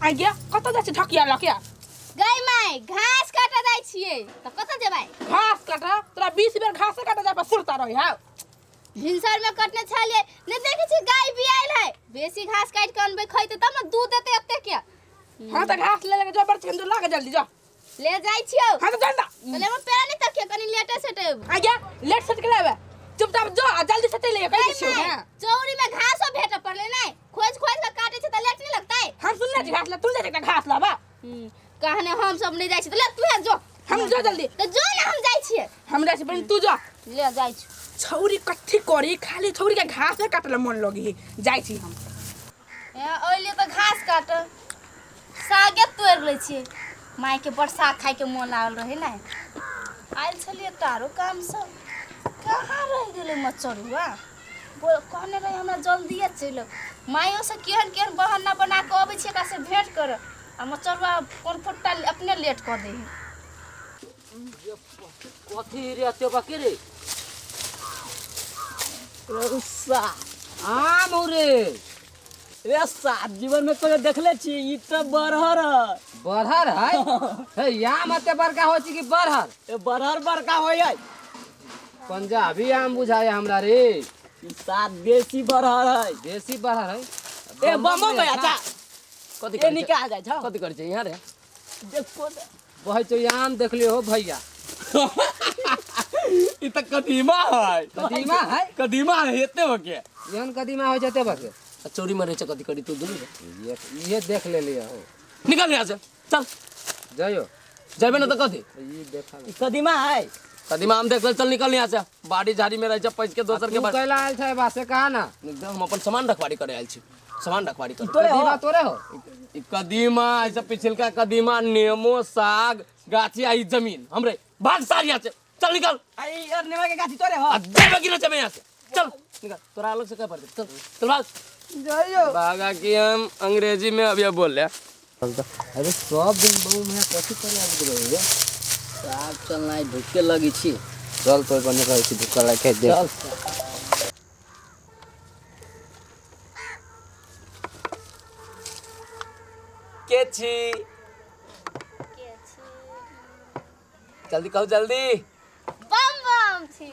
आ गया कत जा छी ढकिया लकिया गई माई घास काटा जाय छिए त कत जेबै घास काटा तोरा 20 बेर घास काटा जा पर सुरता रही है भिनसर में कटने छलिए ने देखे छी गाय बियाइल है बेसी घास काट के अनबे खइते तब न दूध देते एते के हां त घास ले लेके जबर छंद लागे जल्दी जा ले जाय छियो हां त जल्दी पहले मैं पेरा नहीं तकिए कनी लेटे सेटे आ गया लेट सेट के लेबे चुपचाप जो जल्दी से ले कह छी हां चौरी में घासो भेट पड़ले नहीं खोज खोज के काटे छ त लेट नहीं लगता है हम सुनले छी घास ले तू ले घास लाबा कहने हम सब नहीं जाय छी त ले तू जो हम जो जल्दी त जो ना हम जाय छिए हम जाय छी पर तू जा ले जाय छी छौरी कथि करी खाली छौरी के घास काटले मन लगी जाय छी हम ए ओइले त घास काट सागे तोड़ ले छी माई के बरसा खाए के मन लागल रहे ना आइल छलिए तारो काम सब कहाँ रह गेले मचरुआ बोल कहने रहे हमरा जल्दी चलो माइयो से केहन केहन बहाना बना के आबै छी से भेंट कर आ मचरुआ कोन फुट्टा अपने लेट कर दे कथी रे अते बाकी रे रुस्सा आ मोरे रे सात जीवन में तो देखले छी ई त बरहर बरहर है हे या मते बड़का होय छी कि बरहर ए बरहर बड़का होय है पंजाबी आम बुझाय हमरा रे ई सात देसी बरहर है देसी बरहर है ए बमो में अच्छा कथी ए निकाल जाय छ कथी कर छै यहाँ रे देखो वही तो आम देख लियो हो भैया ई त कदीमा है कदीमा है कदीमा है एते होके यहन कदीमा हो जते बके चोरी में रहे छ कथी करी तू दुनु ये देख ले लिया हो निकल यहां से चल जाइयो जेबे न त कथी ये देखा ई कदीमा है कदीमा हम देख चल निकल यहां से बाड़ी झाड़ी में रहे छ पैस के दोसर के तू कैला आयल छै बासे कहा ना एकदम हम अपन सामान रखवाड़ी करे आयल छी सामान रखवाड़ी करे कदीमा तोरे हो ई कदीमा ऐसा पिछलका कदीमा नेमो साग गाछी आई जमीन हमरे भाग सारिया से चल निकल आई यार नेवा के गाछी तोरे हो देबे कि न जेबे यहां से चल निकल तोरा अलग से क्या पड़ते चल चल भाग जाइयो भागा कि हम अंग्रेजी में अभी बोल रहे अरे सब दिन बहु में कथी करे आबि रहे रे साग चलना भूखे लगी छी चल तो बने कहै छी भूख लागे दे चल के छी जल्दी कहो जल्दी बम बम छी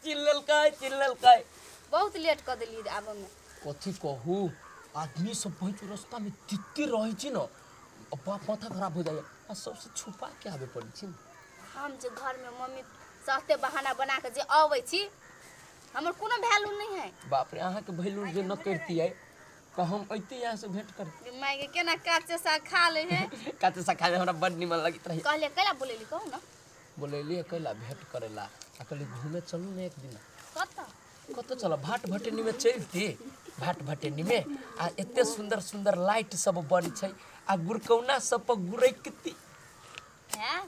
चिल्लल काय बहुत लेट कर देली आब में कथी कहू आदमी सब पहुंच रास्ता में तित्ती रही छी न बाप माथा खराब हो जाए आ सबसे छुपा के आवे पड़ी छी हम जे घर में मम्मी सस्ते बहाना बना के जे आवे छी हमर कोनो वैल्यू नहीं है बाप रे अहाँ के वैल्यू जे न करती है तो हम अइते यहाँ से भेंट कर माई के केना काचे साग खा ले है काते सा खाए हमरा बड निमन लगित रही कहले कैला बोलेली कहू ना बोलेली कैला भेंट करेला आ कहली घूमे चलू न एक दिन कत चल भाट भटेनी में चलती भाट भटेनी में आ एते सुंदर सुंदर लाइट सब बड़ी छै आ गुरकौना सब पर गुरैकती हैं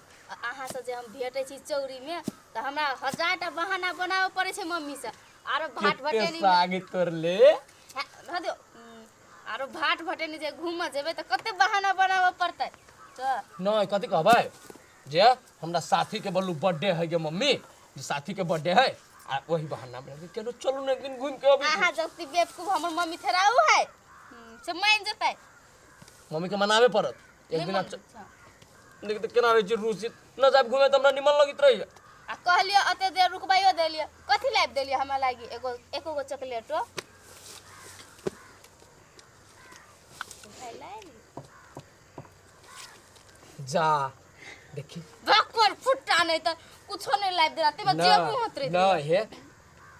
अहाँ से जे हम भेटै छी चौरी में त हमरा 1000टा बहाना बनावे पड़े छै मम्मी से आरो भाट भटेनी में आगे तोर ले ध दियो आरो भाट भटेनी जे घूम जेबे त कते बहाना बनावे पड़तै त नहीं कथी कहबै जे हमरा साथी के बोलू बर्थडे है गे मम्मी जे साथी के बर्थडे है आ वही बहाना में केनो चलू न एक दिन घूम के अभी अहाँ जति बेवकूफ हमर मम्मी थेराउ है से मान जतै मम्मी के मनावे पड़त एक दिन देख त केना रहे छी रूसी न जाब घूमे त हमरा निमन लगित रही आ कहलियो अते देर रुकबाइयो देलियो कथि लाइब देलियो हमरा लागी एको गो चॉकलेटो जा देखी बकर फुट्टा नहीं त कुछो नहीं लाइब देला ते जेबू होत रे न हे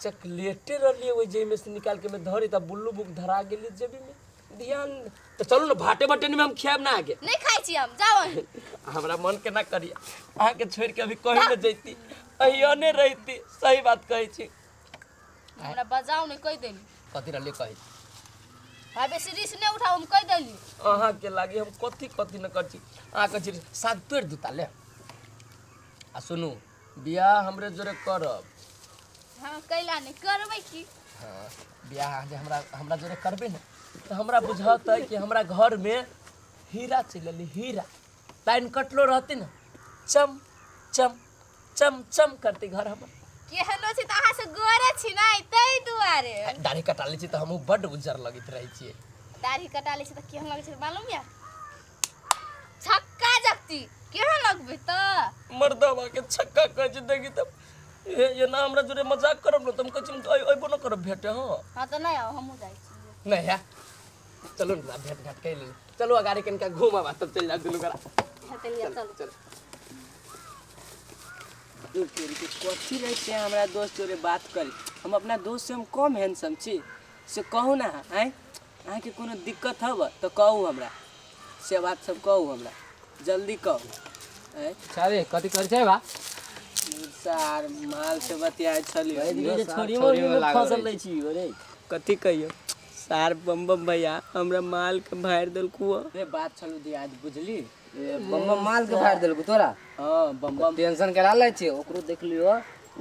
चॉकलेटे रलिए ओइ जे में से निकाल के मैं धरी त बुल्लू बुक धरा गेली जेबी में ध्यान तो चलो न भाटे भटेनी में हम खाएब ना आगे नहीं खाई छी हम जाओ हमरा मन के ना करिया आहाँ के छोड़ के अभी कहीं न जैती अहियो ने रहती सही बात कहै छी हमरा बजाओ नहीं कह देली कथी रलिए कहै भाबे सीरीज नहीं उठाओ हम कह देली आहाँ के लागी हम कथी कथी न करछी आहाँ कहै छी साग तोड़ दूता ले आ सुनू बियाह हमरे जोरे करब हां कैला नहीं करबै की हां बियाह जे हमरा जोरे करबे न तो हमरा बुझाता है कि हमरा घर में हीरा चलल हीरा लाइन कटलो रहते न चम चम चम चम करते घर हमर केहनो छी त अहाँ से गोरे छी नै तै दुआरे दाढ़ी कटा लै छी त हम बड उज्जर लगित रहै छी दाढ़ी कटा ले त केहन लगे छै मालूम या छक्का जक्ती केहन लगबे त मर्दवा के छक्का कह छै देखी तब ये ना हमरा जोरे मजाक करब न तुम कहै छी अइबो न करब भेटे हां हां त नहीं आओ हमहु जाई छी नहीं है चलो ना भेट घाट कर ले चलो गाड़ी कनका घूमाबा तब चल जा दुनु करा चलिए चल चल दूर तोरी के कथी रहे से हमरा दोस्त जोरे बात करी हम अपना दोस्त से हम कम हैंडसम छी से कहू ना आय अहाँ के कोनो दिक्कत हब तो कहू हमरा से बात सब कहू हमरा जल्दी कहू आय सारे कथी कर छै बा सार माल से बतियाय छलियो धीरे छोड़ियो में फसल लै छी रे कथी कहियो सार बम बम भैया हमरा माल के भार देलकू रे बात छलू दी आज बुझली बम माल के फाड़ देलकू तोरा हां बम बम टेंशन करा ले छी ओकरो देख लियो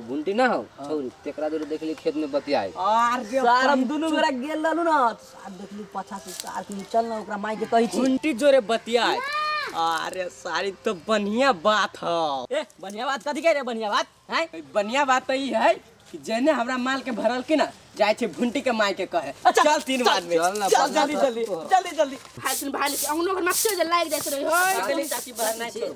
गुंटी ना हो छौरी तेकरा जोरे देख ली खेत में बतियाई सार हम दुनु बेरा गेल रहलू ना सार देखली पाछा से सार के चल ना ओकरा माई के कहि छी गुंटी जोरे बतियाई अरे सारी तो बढ़िया बात ह ए बढ़िया बात कथी कह रे बढ़िया बात है बढ़िया बात तो ई है कि जेने हमरा माल के भरल के ना जाय छे भुंटी के माई के कहे चल 3 बाद में चल जल्दी जल्दी जल्दी जल्दी हासिन भाई अंगनो घर मक्से जे लाग जात रही होय चली चाची बहन नहीं छोड़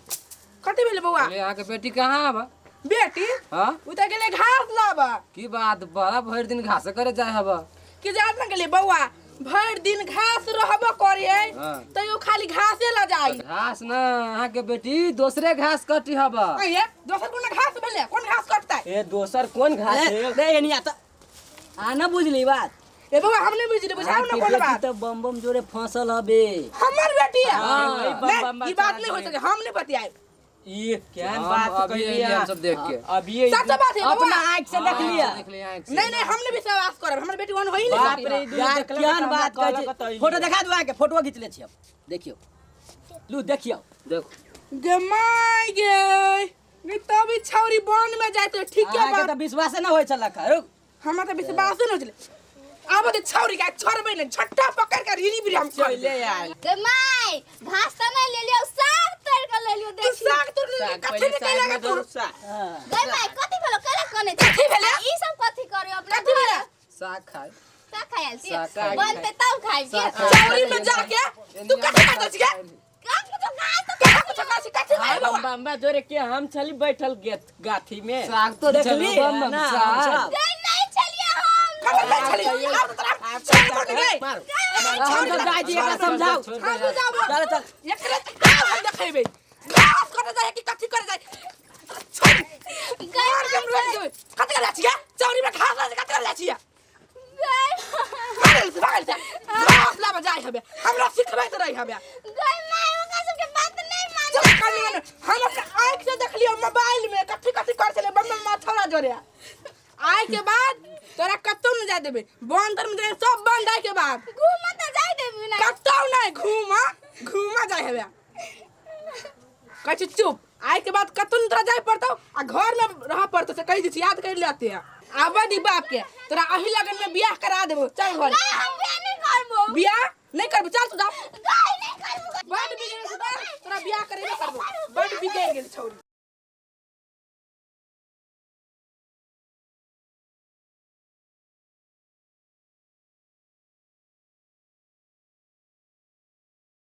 कथी भेले बौआ अरे यहाँ के बेटी कहाँ बा बेटी हां उ त गेले घास लाबा की बात बड़ा भर दिन घास करे जाय हबा कि जात न गेले बौआ भर दिन घास रहबो करिए हाँ। तयो खाली घासे ला जाई घास ना यहाँ के बेटी दूसरे घास कटी हबा ये दोसर कोन घास भेले कोन घास कटता है ए दोसर कौन घास है रे एनी आता आना बुझली बात ए बौआ हमने बुझली बुझाओ ना कोन बात तो बम बम जोरे फसल हबे हमर बेटी है हाँ, बम ई बात नहीं हो सके हम नहीं बतियाए ये क्या हम बात अभी कह ये लिया हम सब देख के अब ये सच बात है अपना बौआ आंख से देख लिया देख लिया आँख से। नहीं नहीं हमने विश्वास करब हमर बेटी वन होई बाप नहीं रे यार क्या बात कह छी फोटो दिखा दो आके फोटो खींच ले छी अब देखियो लू देखियो देखो गमाई गे तभी छौरी बन में जाते ठीक है आके बात तो विश्वास ना होय छला का रुक हमरा त विश्वास न होले अब त छौरी का छोड़बै न छट्टा पकड़ के रीनी भी हम कर ले यार गे माई घास त नहीं ले लियो साग तोड़ के ले लियो तू देखी साग तोड़ कथि निकल लगा तू गे माई कथी भेलो केला कने कथी भेले? ई सब कथी करियो अपना कथी भेले? साग खाए साग खाइल छी साग बनते तब खाइ छी छौरी में जाके तू कथि कर दछ के का कुछ घास तो क्या कुछ कासी कथि खाए बम बाबा बम जोरे के हम चली बैठल गाथी में साग तो देखली चलो बम ना साग गे नहीं चलिए हम खबर ले चली अब तो तरफ छोड़ दे गई हम तो जाय जी एकरा समझाओ हम बुझाबो चल चल एकरे हम देखेबे घास कट जाए कि कथि कर जाए छोड़ गार के रोक दे कथि कर छिया छौरी में घास लागे कथि कर छिया भागल से घास लाबा जाए हबे हमरा सिखबै त रही हबे गे माई ओका सब के बात नहीं मान चल कर लिया हम अपने आंख से देख लियो मोबाइल में कथि कथि कर चले बम में माथरा जोरे आय के बाद तोरा कतौ न जाय देबे बंदर में जाय सब बंद आय के बाद घूम त जाय देबी ना कतौ नहीं घूमा जाय हबे कहै चुप आय के बाद कतौ न तोरा जाय पड़तौ आ घर में रह पड़तौ से कहि दी याद कर लेते हैं आबादी बाप के तोरा अही लगन में बियाह करा देबो चल घर नहीं हम बियाह नहीं करबो बियाह नहीं करबो चल तू जा नहीं करबो बड़ बिगड़ तोरा बियाह करे करबो बड़ बिगड़ गेल छौरी